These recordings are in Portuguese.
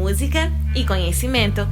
música e conhecimento.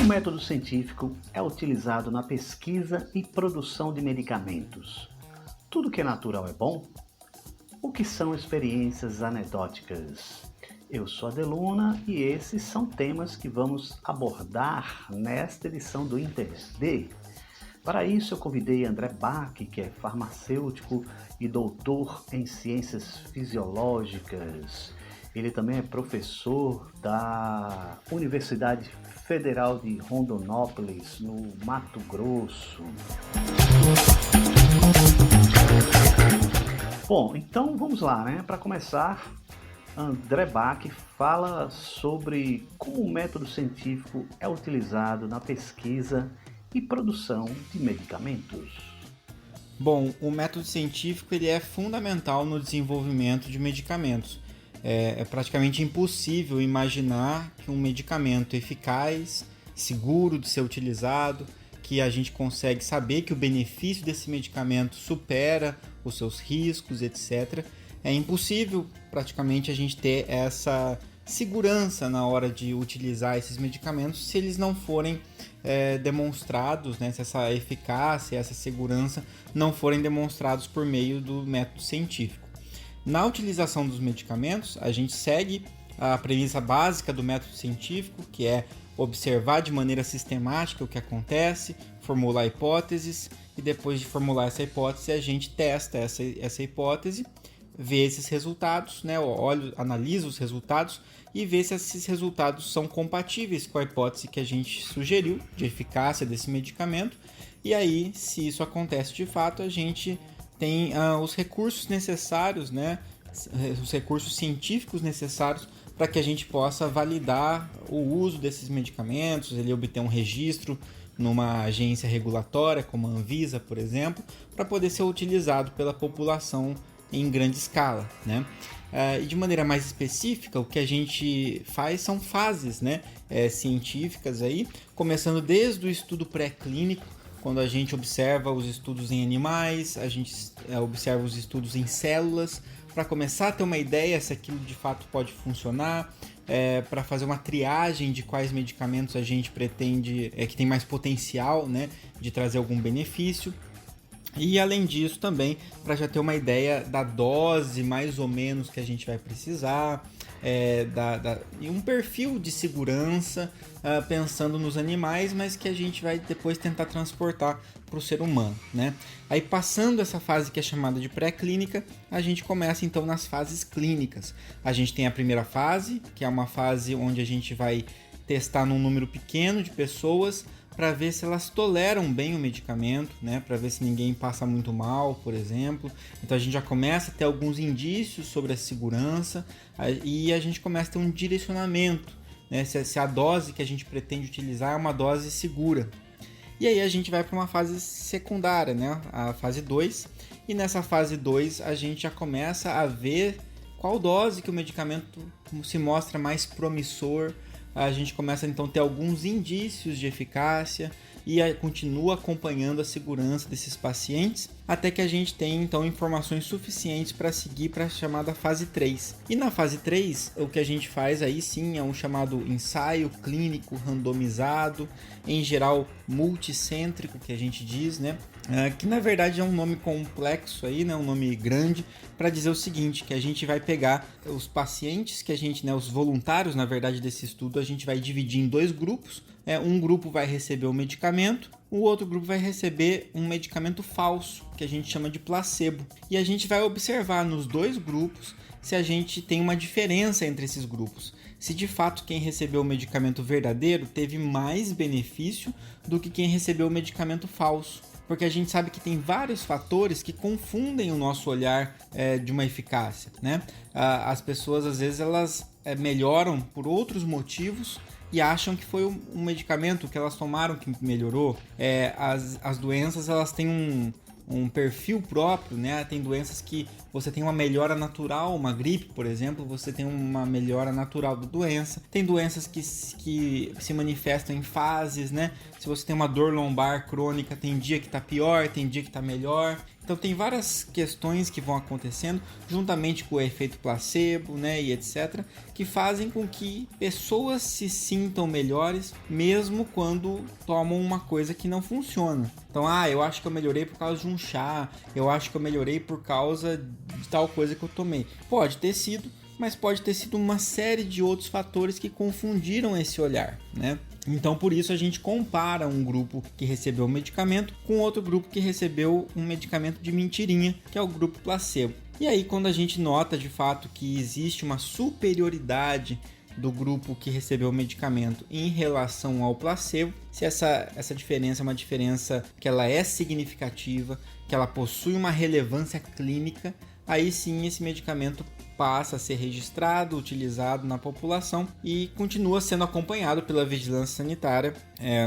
O método científico é utilizado na pesquisa e produção de medicamentos. Tudo que é natural é bom? O que são experiências anedóticas? Eu sou a Deluna e esses são temas que vamos abordar nesta edição do IntersD. Para isso eu convidei André Bach, que é farmacêutico e doutor em ciências fisiológicas. Ele também é professor da Universidade Federal de Rondonópolis, no Mato Grosso. Bom, então vamos lá, né? Para começar, André Bach fala sobre como o método científico é utilizado na pesquisa e produção de medicamentos. Bom, o método científico ele é fundamental no desenvolvimento de medicamentos. É praticamente impossível imaginar que um medicamento eficaz, seguro de ser utilizado, que a gente consegue saber que o benefício desse medicamento supera os seus riscos, etc. É impossível praticamente a gente ter essa segurança na hora de utilizar esses medicamentos se eles não forem demonstrados, né? Se essa eficácia, essa segurança não forem demonstrados por meio do método científico. Na utilização dos medicamentos, a gente segue a premissa básica do método científico, que é observar de maneira sistemática o que acontece, formular hipóteses e depois de formular essa hipótese, a gente testa essa hipótese, vê esses resultados, né? Analisa os resultados e vê se esses resultados são compatíveis com a hipótese que a gente sugeriu de eficácia desse medicamento. E aí, se isso acontece de fato, a gente tem os recursos necessários, né? Os recursos científicos necessários para que a gente possa validar o uso desses medicamentos, ele obter um registro numa agência regulatória, como a Anvisa, por exemplo, para poder ser utilizado pela população em grande escala, né? E de maneira mais específica, o que a gente faz são fases, né? Científicas aí, começando desde o estudo pré-clínico, quando a gente observa os estudos em animais, a gente observa os estudos em células, para começar a ter uma ideia se aquilo de fato pode funcionar, para fazer uma triagem de quais medicamentos a gente pretende, que tem mais potencial, né, de trazer algum benefício. E além disso também, para já ter uma ideia da dose mais ou menos que a gente vai precisar, e um perfil de segurança pensando nos animais, mas que a gente vai depois tentar transportar para o ser humano, né? Aí passando essa fase que é chamada de pré-clínica, a gente começa então nas fases clínicas. A gente tem a primeira fase, que é uma fase onde a gente vai testar num número pequeno de pessoas para ver se elas toleram bem o medicamento, né? Para ver se ninguém passa muito mal, por exemplo. Então a gente já começa a ter alguns indícios sobre a segurança e a gente começa a ter um direcionamento, né? Se a dose que a gente pretende utilizar é uma dose segura. E aí a gente vai para uma fase secundária, né? A fase 2. E nessa fase 2 a gente já começa a ver qual dose que o medicamento se mostra mais promissor. A gente começa então a ter alguns indícios de eficácia e continua acompanhando a segurança desses pacientes até que a gente tem então informações suficientes para seguir para a chamada fase 3. E na fase 3, o que a gente faz aí sim é um chamado ensaio clínico randomizado, em geral multicêntrico, que a gente diz, né? Que na verdade é um nome complexo aí, né? Um nome grande, para dizer o seguinte, que a gente vai pegar os pacientes que a gente, né, os voluntários, na verdade, desse estudo, a gente vai dividir em dois grupos. Um grupo vai receber o medicamento, o outro grupo vai receber um medicamento falso, que a gente chama de placebo. E a gente vai observar nos dois grupos se a gente tem uma diferença entre esses grupos. Se de fato quem recebeu o medicamento verdadeiro teve mais benefício do que quem recebeu o medicamento falso. Porque a gente sabe que tem vários fatores que confundem o nosso olhar de uma eficácia, né? As pessoas, às vezes, elas melhoram por outros motivos e acham que foi um medicamento que elas tomaram que melhorou. As doenças, elas têm um perfil próprio, né? Tem doenças que você tem uma melhora natural, uma gripe, por exemplo, você tem uma melhora natural da doença. Tem doenças que se manifestam em fases, né? Se você tem uma dor lombar crônica, tem dia que tá pior, tem dia que tá melhor. Então tem várias questões que vão acontecendo juntamente com o efeito placebo, né, e etc, que fazem com que pessoas se sintam melhores mesmo quando tomam uma coisa que não funciona. Então, eu acho que eu melhorei por causa de um chá, eu acho que eu melhorei por causa de tal coisa que eu tomei. Pode ter sido, mas pode ter sido uma série de outros fatores que confundiram esse olhar, né? Então, por isso, a gente compara um grupo que recebeu o medicamento com outro grupo que recebeu um medicamento de mentirinha, que é o grupo placebo. E aí, quando a gente nota de fato que existe uma superioridade do grupo que recebeu o medicamento em relação ao placebo, se essa diferença é uma diferença que ela é significativa, que ela possui uma relevância clínica, aí sim esse medicamento passa a ser registrado, utilizado na população e continua sendo acompanhado pela vigilância sanitária,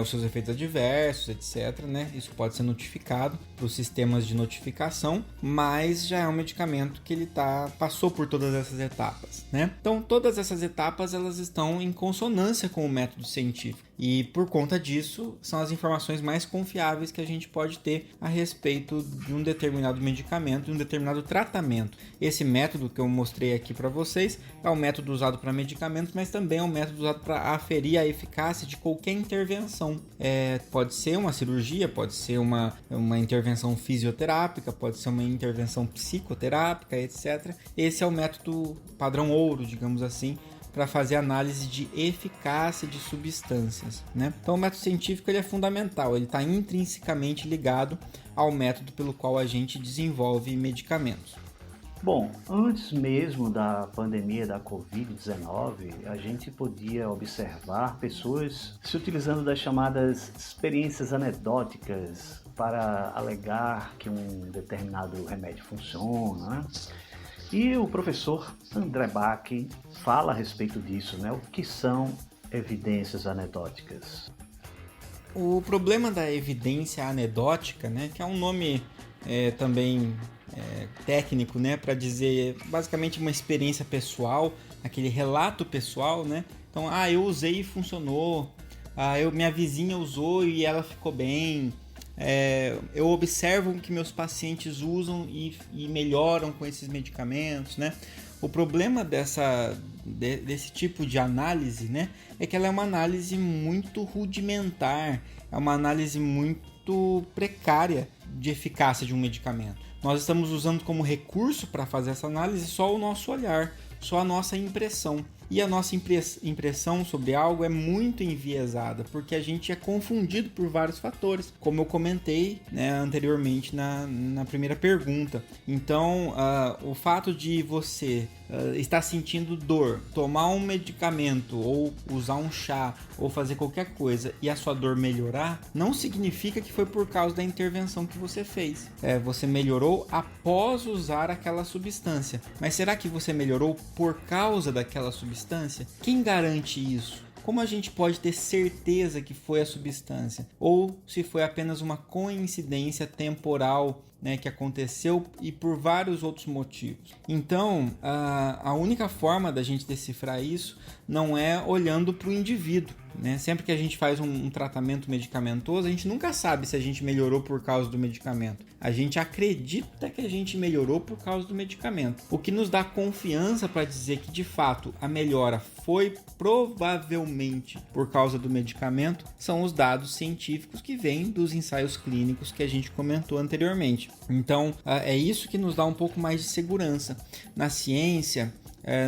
os seus efeitos adversos, etc, né? Isso pode ser notificado para os sistemas de notificação, mas já é um medicamento que ele passou por todas essas etapas, né? Então, todas essas etapas elas estão em consonância com o método científico e, por conta disso, são as informações mais confiáveis que a gente pode ter a respeito de um determinado medicamento, de um determinado tratamento. Esse método que eu mostrei aqui para vocês é um método usado para medicamentos, mas também é um método usado para aferir a eficácia de qualquer intervenção. Pode ser uma cirurgia, pode ser uma intervenção fisioterápica, pode ser uma intervenção psicoterápica, etc. Esse é o método padrão ouro, digamos assim, para fazer análise de eficácia de substâncias, né? Então o método científico ele é fundamental, ele está intrinsecamente ligado ao método pelo qual a gente desenvolve medicamentos. Bom, antes mesmo da pandemia da Covid-19, a gente podia observar pessoas se utilizando das chamadas experiências anedóticas para alegar que um determinado remédio funciona, né? E o professor André Bach fala a respeito disso, né? O que são evidências anedóticas? O problema da evidência anedótica, né, que é um nome também técnico, né, para dizer basicamente uma experiência pessoal, aquele relato pessoal, né? Então, eu usei e funcionou, minha vizinha usou e ela ficou bem, eu observo que meus pacientes usam e melhoram com esses medicamentos, né? O problema desse tipo de análise, né, é que ela é uma análise muito rudimentar, é uma análise muito precária de eficácia de um medicamento. Nós estamos usando como recurso para fazer essa análise só o nosso olhar, só a nossa impressão. E a nossa impressão sobre algo é muito enviesada, porque a gente é confundido por vários fatores, como eu comentei, né, anteriormente na primeira pergunta. Então, o fato de você estar sentindo dor, tomar um medicamento, ou usar um chá, ou fazer qualquer coisa e a sua dor melhorar, não significa que foi por causa da intervenção que você fez. Você melhorou após usar aquela substância. Mas será que você melhorou por causa daquela substância? Quem garante isso? Como a gente pode ter certeza que foi a substância? Ou se foi apenas uma coincidência temporal, né, que aconteceu e por vários outros motivos. Então, a única forma da gente decifrar isso não é olhando para o indivíduo, né? Sempre que a gente faz um tratamento medicamentoso, a gente nunca sabe se a gente melhorou por causa do medicamento. A gente acredita que a gente melhorou por causa do medicamento. O que nos dá confiança para dizer que, de fato, a melhora foi provavelmente por causa do medicamento são os dados científicos que vêm dos ensaios clínicos que a gente comentou anteriormente. Então, é isso que nos dá um pouco mais de segurança. Na ciência,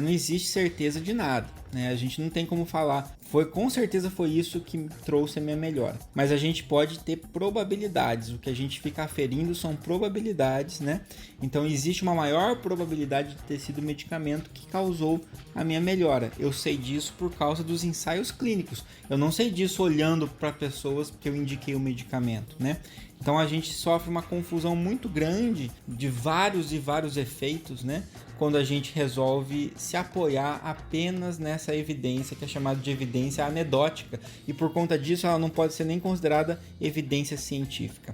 não existe certeza de nada, né? A gente não tem como falar, com certeza foi isso que trouxe a minha melhora. Mas a gente pode ter probabilidades, o que a gente fica aferindo são probabilidades, né? Então existe uma maior probabilidade de ter sido o medicamento que causou a minha melhora. Eu sei disso por causa dos ensaios clínicos. Eu não sei disso olhando para pessoas porque eu indiquei o medicamento, né? Então a gente sofre uma confusão muito grande de vários e vários efeitos, né? quando a gente resolve se apoiar apenas nessa evidência que é chamada de evidência anedótica, e por conta disso ela não pode ser nem considerada evidência científica.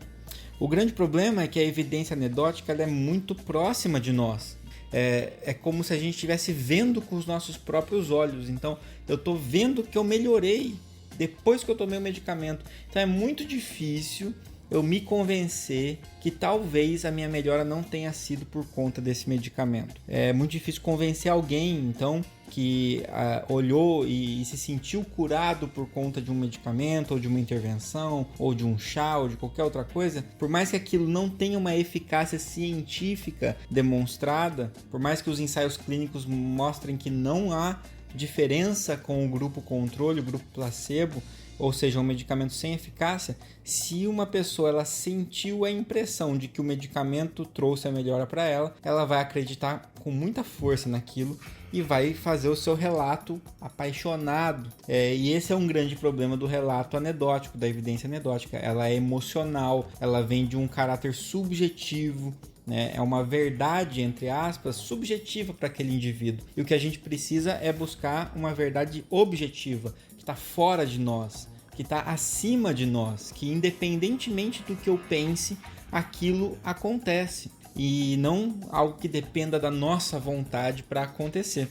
O grande problema é que a evidência anedótica ela é muito próxima de nós. É como se a gente estivesse vendo com os nossos próprios olhos. Então, eu estou vendo que eu melhorei depois que eu tomei o medicamento. Então, é muito difícil eu me convencer que talvez a minha melhora não tenha sido por conta desse medicamento. É muito difícil convencer alguém, então, que olhou e se sentiu curado por conta de um medicamento, ou de uma intervenção, ou de um chá, ou de qualquer outra coisa. Por mais que aquilo não tenha uma eficácia científica demonstrada, por mais que os ensaios clínicos mostrem que não há diferença com o grupo controle, o grupo placebo, ou seja, um medicamento sem eficácia, se uma pessoa ela sentiu a impressão de que o medicamento trouxe a melhora para ela, ela vai acreditar com muita força naquilo e vai fazer o seu relato apaixonado. E esse é um grande problema do relato anedótico, da evidência anedótica. Ela é emocional, ela vem de um caráter subjetivo, né? É uma verdade, entre aspas, subjetiva para aquele indivíduo. E o que a gente precisa é buscar uma verdade objetiva, que está fora de nós, que está acima de nós, que independentemente do que eu pense, aquilo acontece. E não algo que dependa da nossa vontade para acontecer.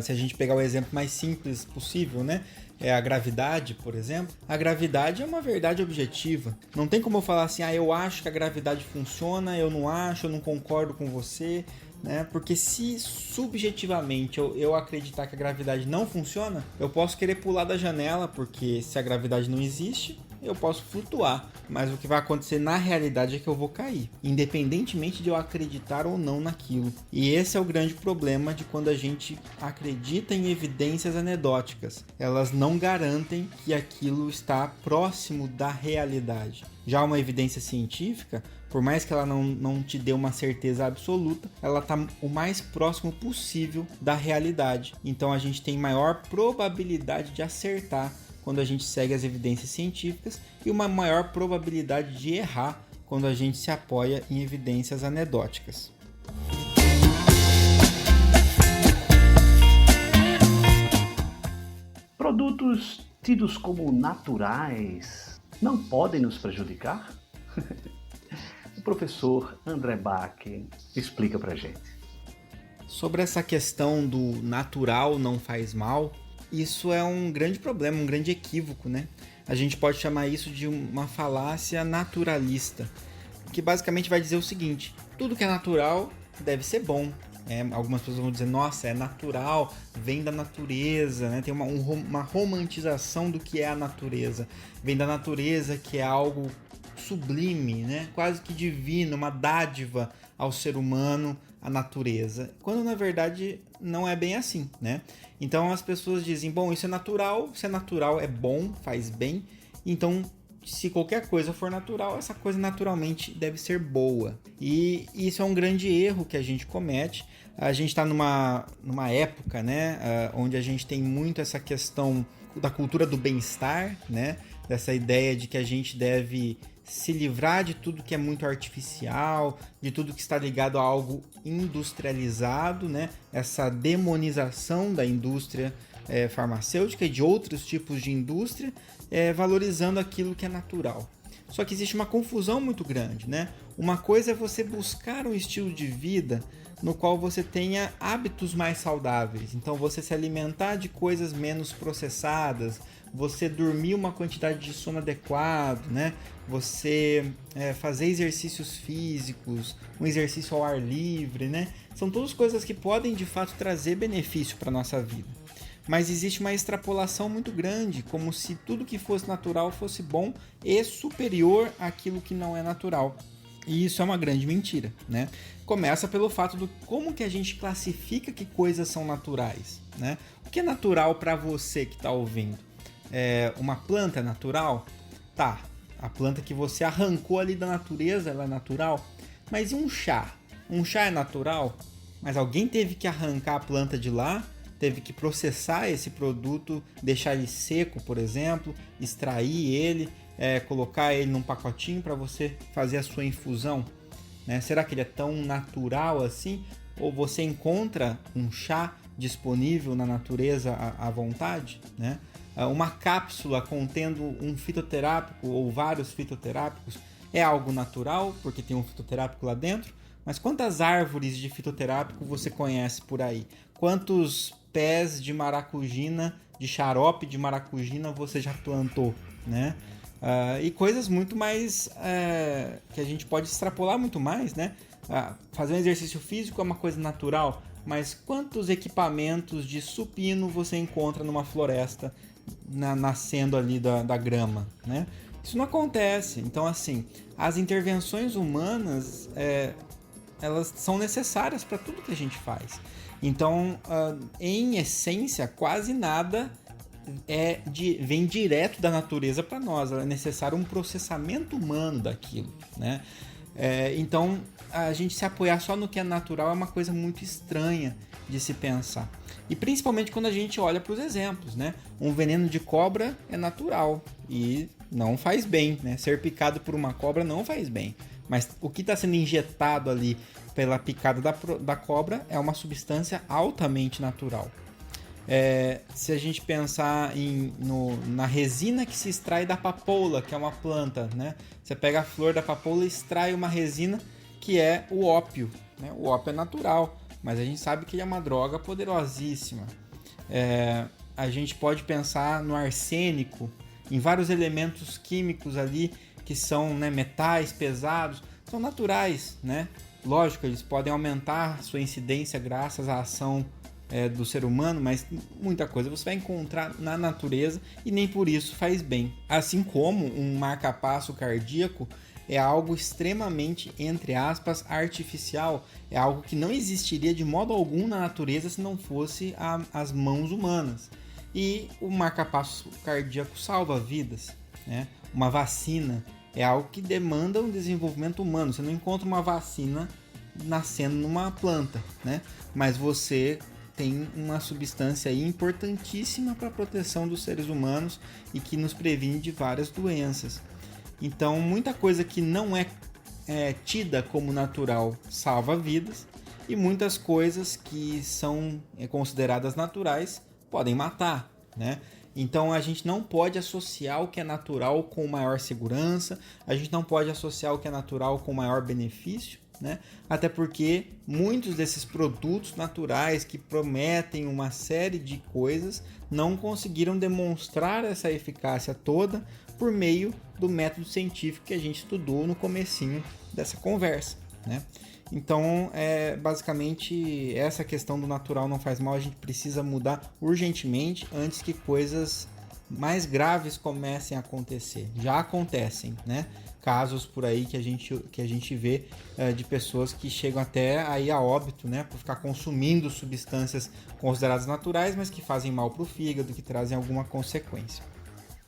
Se a gente pegar o exemplo mais simples possível, né? A gravidade, por exemplo. A gravidade é uma verdade objetiva. Não tem como eu falar assim, eu acho que a gravidade funciona, eu não acho, eu não concordo com você, né? Porque se subjetivamente eu acreditar que a gravidade não funciona, eu posso querer pular da janela, porque se a gravidade não existe, eu posso flutuar, mas o que vai acontecer na realidade é que eu vou cair, independentemente de eu acreditar ou não naquilo. E esse é o grande problema de quando a gente acredita em evidências anedóticas. Elas não garantem que aquilo está próximo da realidade. Já uma evidência científica, por mais que ela não te dê uma certeza absoluta, ela está o mais próximo possível da realidade. Então a gente tem maior probabilidade de acertar quando a gente segue as evidências científicas e uma maior probabilidade de errar quando a gente se apoia em evidências anedóticas. Produtos tidos como naturais não podem nos prejudicar? O professor André Bach explica pra gente. Sobre essa questão do natural não faz mal, isso é um grande problema, um grande equívoco, né? A gente pode chamar isso de uma falácia naturalista, que basicamente vai dizer o seguinte: tudo que é natural deve ser bom. Algumas pessoas vão dizer, nossa, é natural, vem da natureza, né? Tem uma romantização do que é a natureza. Vem da natureza, que é algo sublime, né? Quase que divino, uma dádiva ao ser humano, a natureza, quando na verdade não é bem assim, né? Então as pessoas dizem, bom, isso é natural, se é natural é bom, faz bem, então se qualquer coisa for natural, essa coisa naturalmente deve ser boa. E isso é um grande erro que a gente comete. A gente está numa época, né, onde a gente tem muito essa questão da cultura do bem-estar, né? Dessa ideia de que a gente deve se livrar de tudo que é muito artificial, de tudo que está ligado a algo industrializado, né? Essa demonização da indústria farmacêutica e de outros tipos de indústria, valorizando aquilo que é natural. Só que existe uma confusão muito grande, né? Uma coisa é você buscar um estilo de vida no qual você tenha hábitos mais saudáveis. Então, você se alimentar de coisas menos processadas, você dormir uma quantidade de sono adequado, né? Você fazer exercícios físicos, um exercício ao ar livre, né? São todas coisas que podem, de fato, trazer benefício para a nossa vida. Mas existe uma extrapolação muito grande, como se tudo que fosse natural fosse bom e superior àquilo que não é natural. E isso é uma grande mentira, né? Começa pelo fato do como que a gente classifica que coisas são naturais, né? O que é natural para você que está ouvindo? Uma planta é natural? Tá, a planta que você arrancou ali da natureza, ela é natural. Mas e um chá? Um chá é natural? Mas alguém teve que arrancar a planta de lá, teve que processar esse produto, deixar ele seco, por exemplo, extrair ele, colocar ele num pacotinho para você fazer a sua infusão, né? Será que ele é tão natural assim? ou você encontra um chá disponível na natureza à vontade, né? Uma cápsula contendo um fitoterápico ou vários fitoterápicos é algo natural, porque tem um fitoterápico lá dentro, mas quantas árvores de fitoterápico você conhece por aí? Quantos pés de maracujina, de xarope de maracujina você já plantou, né? E coisas muito mais que a gente pode extrapolar muito mais, né? Fazer um exercício físico é uma coisa natural, mas quantos equipamentos de supino você encontra numa floresta nascendo ali da grama, né? Isso não acontece. Então, assim, as intervenções humanas, elas são necessárias para tudo que a gente faz. Então, em essência, quase nada vem direto da natureza para nós. É necessário um processamento humano daquilo, né? Então, a gente se apoiar só no que é natural é uma coisa muito estranha de se pensar. E principalmente quando a gente olha para os exemplos, né? Um veneno de cobra é natural e não faz bem, né? Ser picado por uma cobra não faz bem. Mas o que está sendo injetado ali pela picada da cobra é uma substância altamente natural. Se a gente pensar na resina que se extrai da papoula, que é uma planta, né? Você pega a flor da papoula e extrai uma resina que é o ópio, né? O ópio é natural, mas a gente sabe que ele é uma droga poderosíssima. A gente pode pensar no arsênico, em vários elementos químicos ali que são, né, metais pesados, são naturais, né? Lógico, eles podem aumentar sua incidência graças à ação do ser humano, mas muita coisa você vai encontrar na natureza e nem por isso faz bem. Assim como um marca-passo cardíaco é algo extremamente, entre aspas, artificial, é algo que não existiria de modo algum na natureza se não fosse as mãos humanas. E o marca-passo cardíaco salva vidas, né? Uma vacina é algo que demanda um desenvolvimento humano. Você não encontra uma vacina nascendo numa planta, né? Mas você tem uma substância aí importantíssima para a proteção dos seres humanos e que nos previne de várias doenças. Então, muita coisa que não é tida como natural salva vidas e muitas coisas que são consideradas naturais podem matar, né? Então, a gente não pode associar o que é natural com maior segurança, a gente não pode associar o que é natural com maior benefício, né? Até porque muitos desses produtos naturais que prometem uma série de coisas não conseguiram demonstrar essa eficácia toda por meio do método científico que a gente estudou no comecinho dessa conversa, né? Então, basicamente, essa questão do natural não faz mal, a gente precisa mudar urgentemente antes que coisas mais graves comecem a acontecer. Já acontecem, né? Casos por aí que a gente vê de pessoas que chegam até aí a óbito, né? Por ficar consumindo substâncias consideradas naturais, mas que fazem mal para o fígado, que trazem alguma consequência.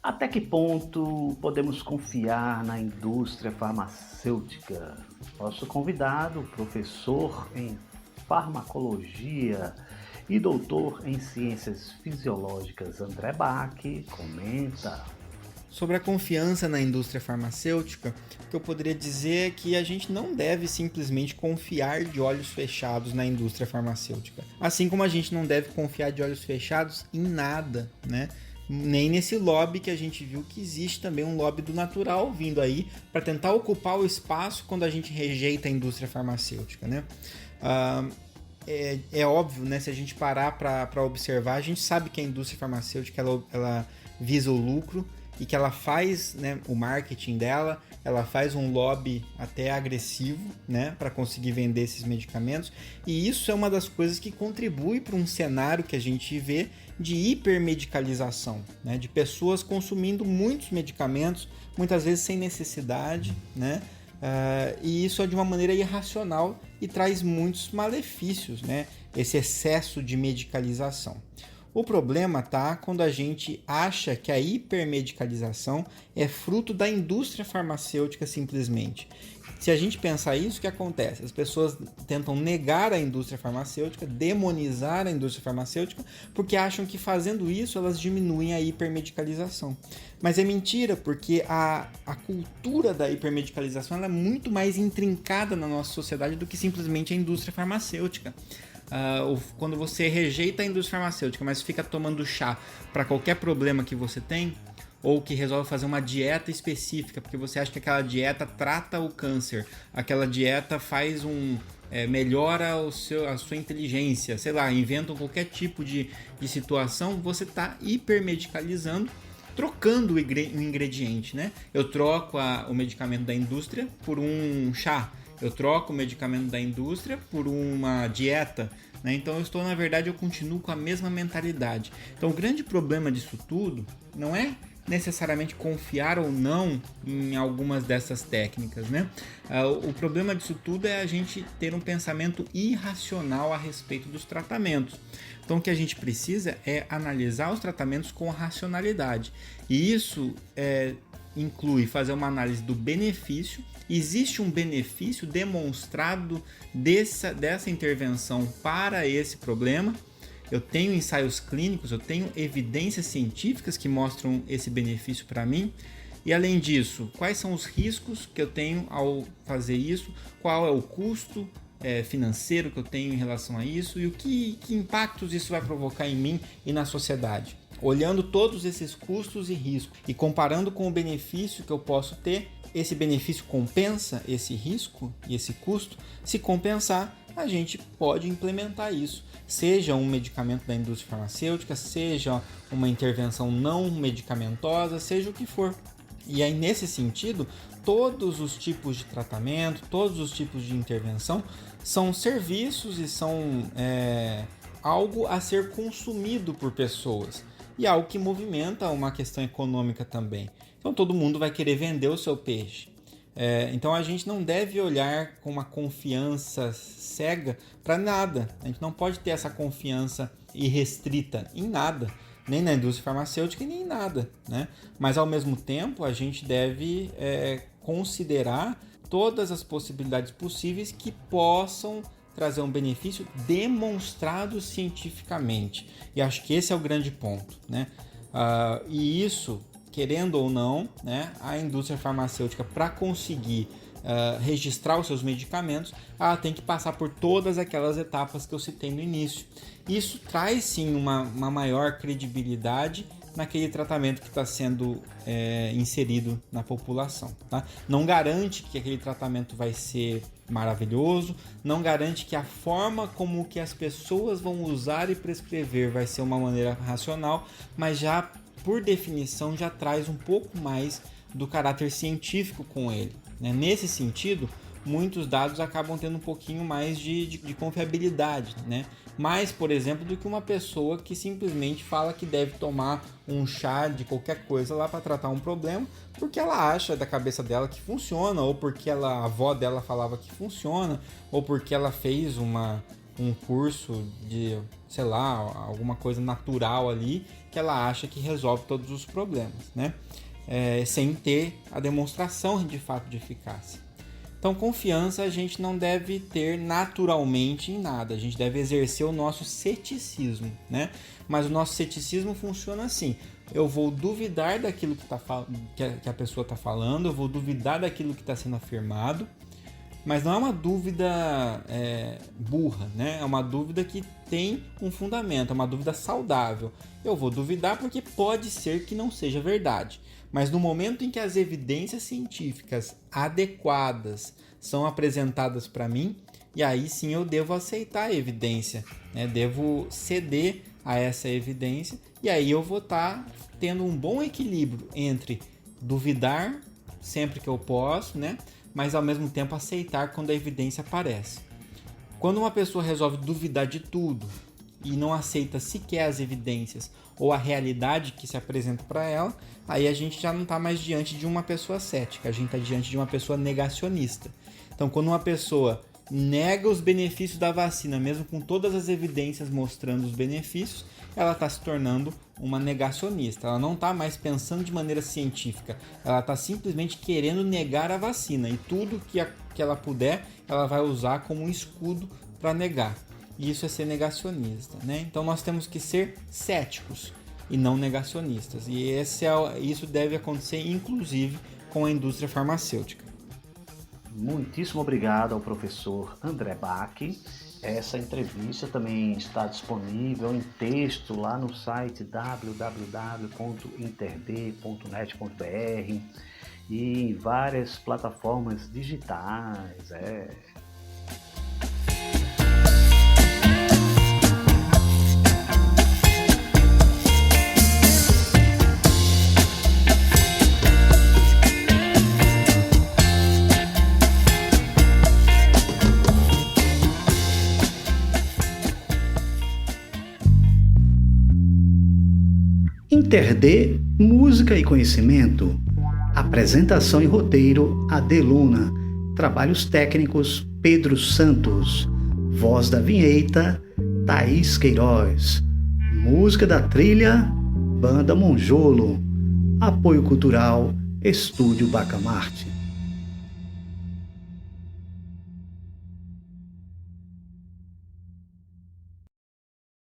Até que ponto podemos confiar na indústria farmacêutica? Nosso convidado, professor em farmacologia e doutor em ciências fisiológicas, André Bach, comenta. Sobre a confiança na indústria farmacêutica, o que eu poderia dizer é que a gente não deve simplesmente confiar de olhos fechados na indústria farmacêutica. Assim como a gente não deve confiar de olhos fechados em nada, né? Nem nesse lobby que a gente viu que existe também um lobby do natural vindo aí para tentar ocupar o espaço quando a gente rejeita a indústria farmacêutica, né? É óbvio, né? Se a gente parar para observar, a gente sabe que a indústria farmacêutica ela visa o lucro e que ela faz, né, o marketing dela, ela faz um lobby até agressivo, né, para conseguir vender esses medicamentos, e isso é uma das coisas que contribui para um cenário que a gente vê de hipermedicalização, né, de pessoas consumindo muitos medicamentos, muitas vezes sem necessidade, né, e isso é de uma maneira irracional e traz muitos malefícios, né, esse excesso de medicalização. O problema tá quando a gente acha que a hipermedicalização é fruto da indústria farmacêutica simplesmente. Se a gente pensar isso, o que acontece? As pessoas tentam negar a indústria farmacêutica, demonizar a indústria farmacêutica, porque acham que fazendo isso elas diminuem a hipermedicalização. Mas é mentira, porque a cultura da hipermedicalização ela é muito mais intrincada na nossa sociedade do que simplesmente a indústria farmacêutica. Quando você rejeita a indústria farmacêutica, mas fica tomando chá para qualquer problema que você tem, ou que resolve fazer uma dieta específica, porque você acha que aquela dieta trata o câncer, aquela dieta faz melhora a sua inteligência, sei lá, inventam qualquer tipo de situação, você está hipermedicalizando, trocando o ingrediente, né? Eu troco o medicamento da indústria por um chá, eu troco o medicamento da indústria por uma dieta, né? Então eu continuo com a mesma mentalidade. Então o grande problema disso tudo não é necessariamente confiar ou não em algumas dessas técnicas, né? O problema disso tudo é a gente ter um pensamento irracional a respeito dos tratamentos. Então o que a gente precisa é analisar os tratamentos com racionalidade. E isso inclui fazer uma análise do benefício. Existe um benefício demonstrado dessa intervenção para esse problema. Eu tenho ensaios clínicos, eu tenho evidências científicas que mostram esse benefício para mim. E além disso, quais são os riscos que eu tenho ao fazer isso? Qual é o custo financeiro que eu tenho em relação a isso? E que impactos isso vai provocar em mim e na sociedade? Olhando todos esses custos e riscos e comparando com o benefício que eu posso ter, esse benefício compensa esse risco e esse custo? Se compensar, a gente pode implementar isso. Seja um medicamento da indústria farmacêutica, seja uma intervenção não medicamentosa, seja o que for. E aí, nesse sentido, todos os tipos de tratamento, todos os tipos de intervenção são serviços e são algo a ser consumido por pessoas. E algo que movimenta uma questão econômica também. Então todo mundo vai querer vender o seu peixe. Então a gente não deve olhar com uma confiança cega para nada. A gente não pode ter essa confiança irrestrita em nada, nem na indústria farmacêutica e nem em nada, né? Mas ao mesmo tempo a gente deve considerar todas as possibilidades possíveis que possam trazer um benefício demonstrado cientificamente. E acho que esse é o grande ponto, né? E isso, querendo ou não, né, a indústria farmacêutica, para conseguir registrar os seus medicamentos, ela tem que passar por todas aquelas etapas que eu citei no início. Isso traz sim uma maior credibilidade naquele tratamento que está sendo inserido na população, tá? Não garante que aquele tratamento vai ser maravilhoso, não garante que a forma como que as pessoas vão usar e prescrever vai ser uma maneira racional, mas já por definição já traz um pouco mais do caráter científico com ele, né? Nesse sentido, muitos dados acabam tendo um pouquinho mais de confiabilidade, né? Mais, por exemplo, do que uma pessoa que simplesmente fala que deve tomar um chá de qualquer coisa lá para tratar um problema, porque ela acha da cabeça dela que funciona, ou porque a avó dela falava que funciona, ou porque ela fez um curso de, sei lá, alguma coisa natural ali, que ela acha que resolve todos os problemas, né? Sem ter a demonstração de fato de eficácia. Então, confiança a gente não deve ter naturalmente em nada, a gente deve exercer o nosso ceticismo, né? Mas o nosso ceticismo funciona assim: eu vou duvidar daquilo que a pessoa está falando, eu vou duvidar daquilo que está sendo afirmado, mas não é uma dúvida burra, né? É uma dúvida que tem um fundamento, é uma dúvida saudável. Eu vou duvidar porque pode ser que não seja verdade. Mas no momento em que as evidências científicas adequadas são apresentadas para mim, e aí sim eu devo aceitar a evidência, né? Devo ceder a essa evidência, e aí eu vou estar tendo um bom equilíbrio entre duvidar sempre que eu posso, né? Mas ao mesmo tempo aceitar quando a evidência aparece. Quando uma pessoa resolve duvidar de tudo e não aceita sequer as evidências ou a realidade que se apresenta para ela, aí a gente já não está mais diante de uma pessoa cética, a gente está diante de uma pessoa negacionista. Então, quando uma pessoa nega os benefícios da vacina, mesmo com todas as evidências mostrando os benefícios, ela está se tornando uma negacionista. Ela não está mais pensando de maneira científica, ela está simplesmente querendo negar a vacina, e tudo que ela puder, ela vai usar como um escudo para negar. E isso é ser negacionista, né? Então nós temos que ser céticos e não negacionistas. E isso deve acontecer, inclusive, com a indústria farmacêutica. Muitíssimo obrigado ao professor André Bach. Essa entrevista também está disponível em texto lá no site www.interd.net.br e em várias plataformas digitais. InterD, música e conhecimento. Apresentação e roteiro, Adeluna. Trabalhos técnicos, Pedro Santos. Voz da vinheta, Thaís Queiroz. Música da trilha, Banda Monjolo. Apoio cultural, Estúdio Bacamarte.